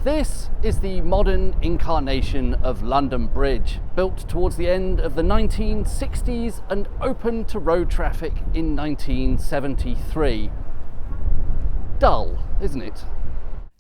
This is the modern incarnation of London Bridge, built towards the end of the 1960s and opened to road traffic in 1973. Dull, isn't it?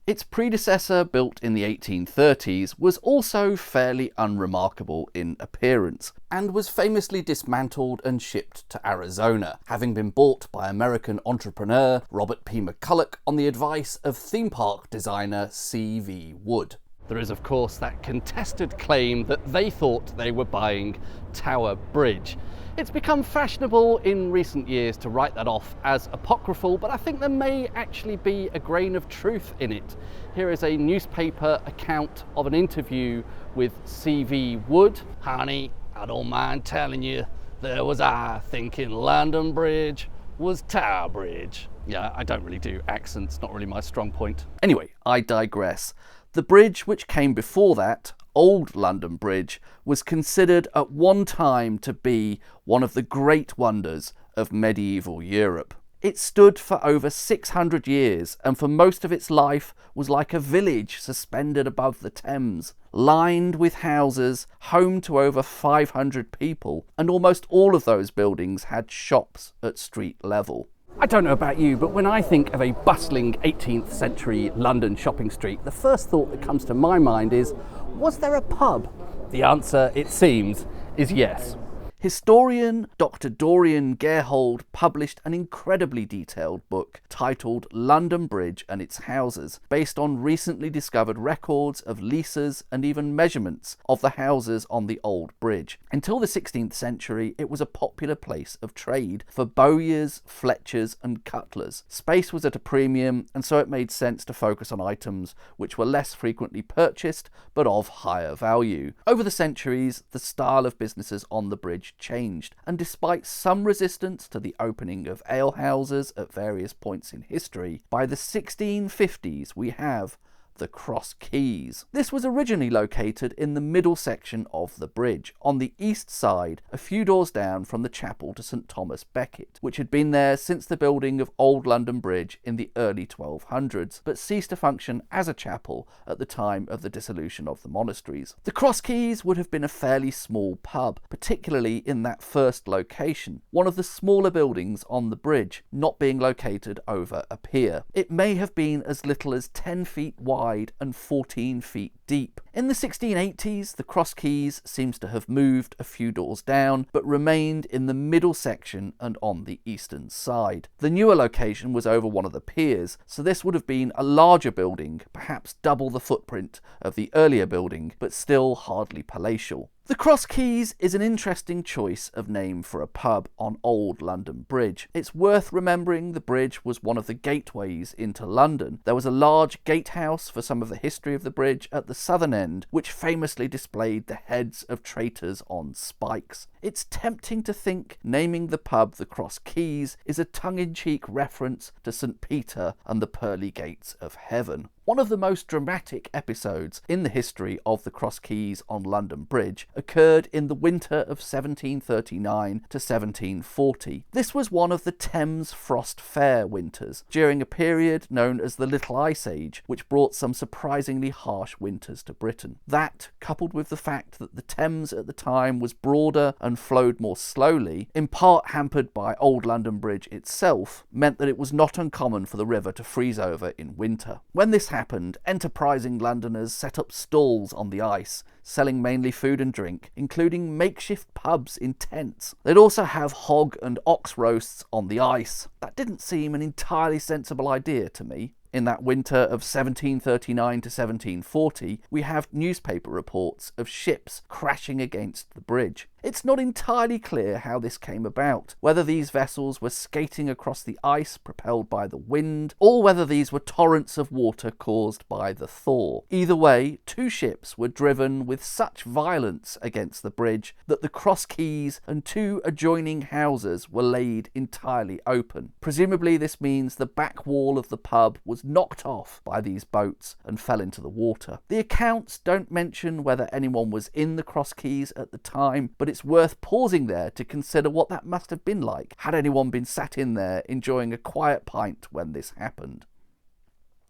Its predecessor, built in the 1830s, was also fairly unremarkable in appearance, and was famously dismantled and shipped to Arizona, having been bought by American entrepreneur Robert P. McCulloch on the advice of theme park designer C.V. Wood. There is, of course, that contested claim that they thought they were buying Tower Bridge. It's become fashionable in recent years to write that off as apocryphal, but I think there may actually be a grain of truth in it. Here is a newspaper account of an interview with C.V. Wood. "Honey, I don't mind telling you, there was I thinking London Bridge was Tower Bridge." Yeah, I don't really do accents, not really my strong point. Anyway, I digress. The bridge which came before that, Old London Bridge, was considered at one time to be one of the great wonders of medieval Europe. It stood for over 600 years and for most of its life was like a village suspended above the Thames, lined with houses, home to over 500 people, and almost all of those buildings had shops at street level. I don't know about you, but when I think of a bustling 18th century London shopping street, the first thought that comes to my mind is, was there a pub? The answer, it seems, is yes. Historian Dr Dorian Gerhold published an incredibly detailed book titled London Bridge and its Houses, based on recently discovered records of leases and even measurements of the houses on the old bridge. Until the 16th century, it was a popular place of trade for bowyers, fletchers and cutlers. Space was at a premium, and so it made sense to focus on items which were less frequently purchased but of higher value. Over the centuries, the style of businesses on the bridge changed, and despite some resistance to the opening of alehouses at various points in history, by the 1650s we have the Cross Keys. This was originally located in the middle section of the bridge, on the east side, a few doors down from the chapel to St Thomas Becket, which had been there since the building of Old London Bridge in the early 1200s, but ceased to function as a chapel at the time of the dissolution of the monasteries. The Cross Keys would have been a fairly small pub, particularly in that first location, one of the smaller buildings on the bridge, not being located over a pier. It may have been as little as 10 feet wide and 14 feet deep. In the 1680s, the Cross Keys seems to have moved a few doors down, but remained in the middle section and on the eastern side. The newer location was over one of the piers, so this would have been a larger building, perhaps double the footprint of the earlier building, but still hardly palatial. The Cross Keys is an interesting choice of name for a pub on Old London Bridge. It's worth remembering the bridge was one of the gateways into London. There was a large gatehouse for some of the history of the bridge at the southern end, which famously displayed the heads of traitors on spikes. It's tempting to think naming the pub the Cross Keys is a tongue-in-cheek reference to St Peter and the pearly gates of heaven. One of the most dramatic episodes in the history of the Cross Keys on London Bridge occurred in the winter of 1739 to 1740. This was one of the Thames Frost Fair winters, during a period known as the Little Ice Age, which brought some surprisingly harsh winters to Britain. That, coupled with the fact that the Thames at the time was broader and flowed more slowly, in part hampered by Old London Bridge itself, meant that it was not uncommon for the river to freeze over in winter. When this happened, enterprising Londoners set up stalls on the ice, selling mainly food and drink, including makeshift pubs in tents. They'd also have hog and ox roasts on the ice. That didn't seem an entirely sensible idea to me. In that winter of 1739 to 1740, we have newspaper reports of ships crashing against the bridge. It's not entirely clear how this came about, whether these vessels were skating across the ice propelled by the wind, or whether these were torrents of water caused by the thaw. Either way, two ships were driven with such violence against the bridge that the Cross Keys and two adjoining houses were laid entirely open. Presumably this means the back wall of the pub was knocked off by these boats and fell into the water. The accounts don't mention whether anyone was in the Cross Keys at the time, but it's worth pausing there to consider what that must have been like. Had anyone been sat in there enjoying a quiet pint when this happened?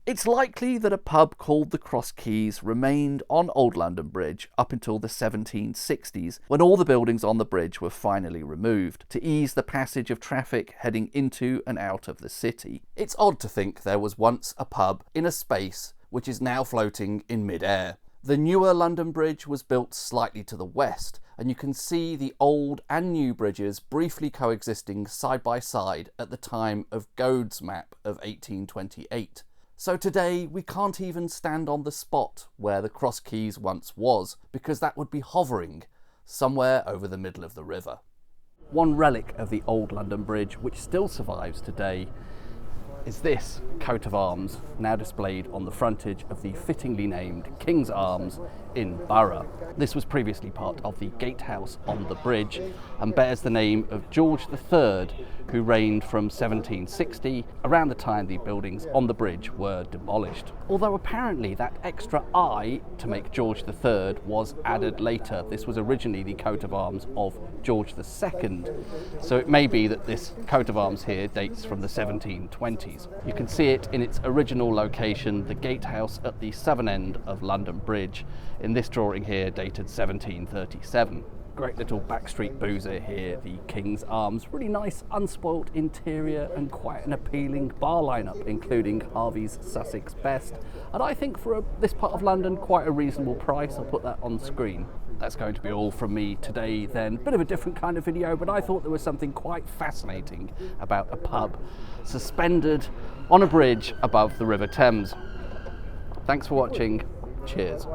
It's likely that a pub called the Cross Keys remained on Old London Bridge up until the 1760s, when all the buildings on the bridge were finally removed, to ease the passage of traffic heading into and out of the city. It's odd to think there was once a pub in a space which is now floating in mid-air. The newer London Bridge was built slightly to the west, and you can see the old and new bridges briefly coexisting side by side at the time of Gode's map of 1828. So today we can't even stand on the spot where the Cross Keys once was, because that would be hovering somewhere over the middle of the river. One relic of the old London Bridge which still survives today is this coat of arms, now displayed on the frontage of the fittingly named King's Arms in Borough. This was previously part of the gatehouse on the bridge and bears the name of George III, who reigned from 1760, around the time the buildings on the bridge were demolished. Although apparently that extra I to make George III was added later. This was originally the coat of arms of George II, so it may be that this coat of arms here dates from the 1720s. You can see it in its original location, the gatehouse at the southern end of London Bridge, in this drawing here dated 1737. Great little backstreet boozer here, the King's Arms. Really nice, unspoilt interior and quite an appealing bar lineup, including Harvey's Sussex Best. And I think for this part of London, quite a reasonable price. I'll put that on screen. That's going to be all from me today then. Bit of a different kind of video, but I thought there was something quite fascinating about a pub suspended on a bridge above the River Thames. Thanks for watching. Cheers.